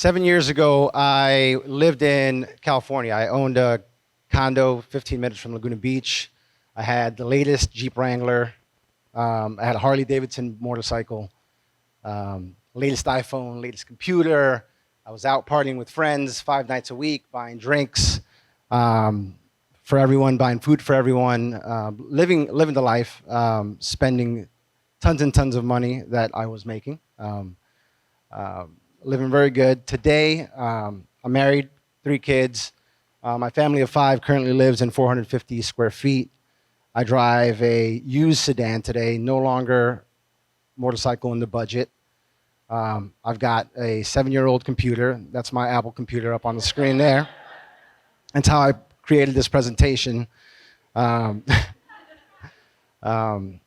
7 years ago, I lived in California. I owned a condo 15 minutes from Laguna Beach. I had the latest Jeep Wrangler. I had a Harley Davidson motorcycle, latest iPhone, latest computer. I was out partying with friends 5 nights a week, buying drinks for everyone, buying food for everyone, living the life, spending tons and tons of money that I was making. Uh, Living very good. Today, I'm married, 3 kids. My family of 5 currently lives in 450 square feet. I drive a used sedan today, no longer motorcycle in the budget. I've got a 7-year-old computer. That's my Apple computer up on the screen there. That's how I created this presentation. Um, um,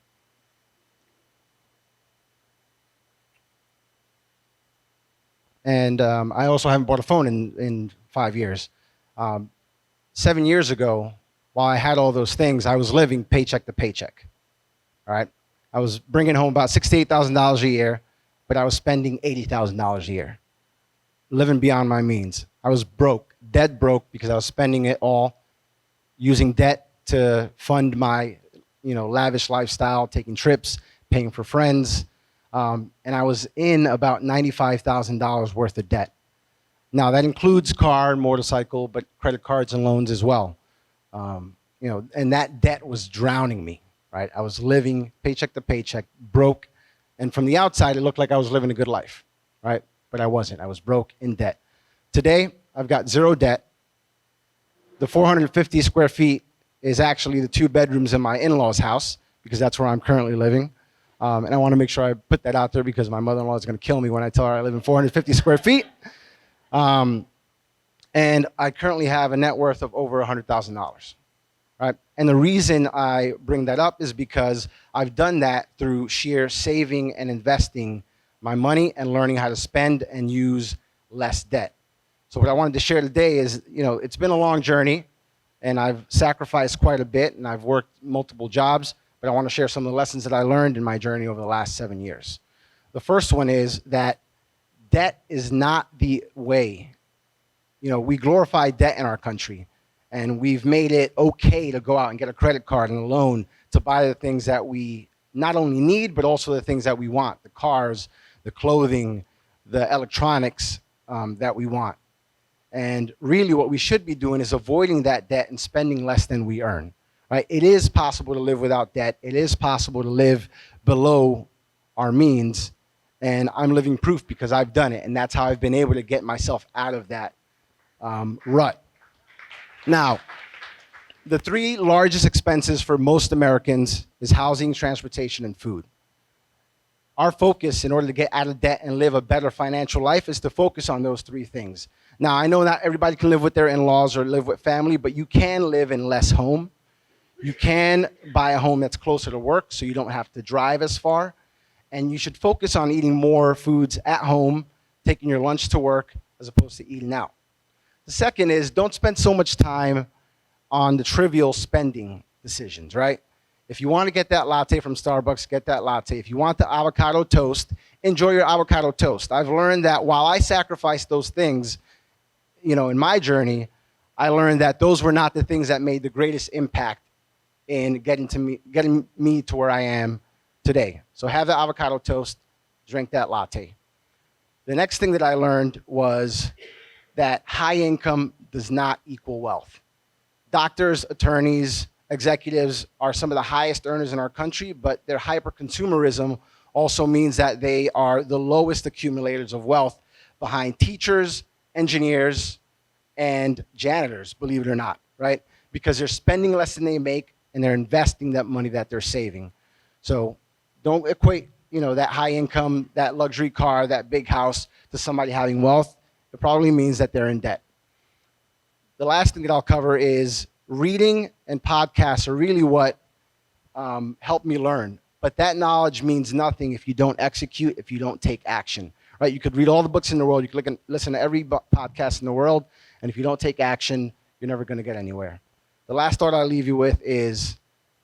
and I also haven't bought a phone in 5 years. Um, 7 years ago, while I had all those things, I was living paycheck to paycheck. All right, I was bringing home about $68,000 a year, but I was spending $80,000 a year, living beyond my means. I was broke, dead broke, because I was spending it all, using debt to fund my, lavish lifestyle, taking trips, paying for friends, and I was in about $95,000 worth of debt. Now that includes car and motorcycle, but credit cards and loans as well. And that debt was drowning me, right? I was living paycheck to paycheck, broke, and from the outside, it looked like I was living a good life, right? But I wasn't. I was broke in debt. Today, I've got zero debt. The 450 square feet is actually the 2 bedrooms in my in-laws' house, because that's where I'm currently living. And I want to make sure I put that out there, because my mother-in-law is going to kill me when I tell her I live in 450 square feet. And I currently have a net worth of over $100,000. Right? And the reason I bring that up is because I've done that through sheer saving and investing my money and learning how to spend and use less debt. So what I wanted to share today is, it's been a long journey, and I've sacrificed quite a bit, and I've worked multiple jobs, but I want to share some of the lessons that I learned in my journey over the last 7 years. The first one is that debt is not the way. We glorify debt in our country, and we've made it okay to go out and get a credit card and a loan to buy the things that we not only need, but also the things that we want, the cars, the clothing, the electronics that we want. And really what we should be doing is avoiding that debt and spending less than we earn. Right? It is possible to live without debt. It is possible to live below our means, and I'm living proof because I've done it, and that's how I've been able to get myself out of that rut. Now, the 3 largest expenses for most Americans is housing, transportation, and food. Our focus in order to get out of debt and live a better financial life is to focus on those 3 things. Now, I know not everybody can live with their in-laws or live with family, but you can live in less home. You can buy a home that's closer to work so you don't have to drive as far. And you should focus on eating more foods at home, taking your lunch to work, as opposed to eating out. The second is, don't spend so much time on the trivial spending decisions, right? If you want to get that latte from Starbucks, get that latte. If you want the avocado toast, enjoy your avocado toast. I've learned that while I sacrificed those things, in my journey, I learned that those were not the things that made the greatest impact in getting me to where I am today. So have the avocado toast, drink that latte. The next thing that I learned was that high income does not equal wealth. Doctors, attorneys, executives are some of the highest earners in our country, but their hyper-consumerism also means that they are the lowest accumulators of wealth behind teachers, engineers, and janitors, believe it or not, right? Because they're spending less than they make, and they're investing that money that they're saving. So don't equate, that high income, that luxury car, that big house to somebody having wealth. It probably means that they're in debt. The last thing that I'll cover is reading and podcasts are really what helped me learn. But that knowledge means nothing if you don't execute, if you don't take action. Right? You could read all the books in the world, you could listen to every podcast in the world, and if you don't take action, you're never going to get anywhere. The last thought I'll leave you with is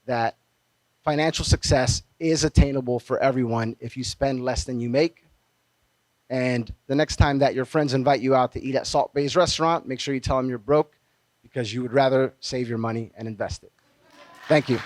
that financial success is attainable for everyone if you spend less than you make, And the next time that your friends invite you out to eat at Salt Bay's restaurant, make sure you tell them you're broke because you would rather save your money and invest it. Thank you.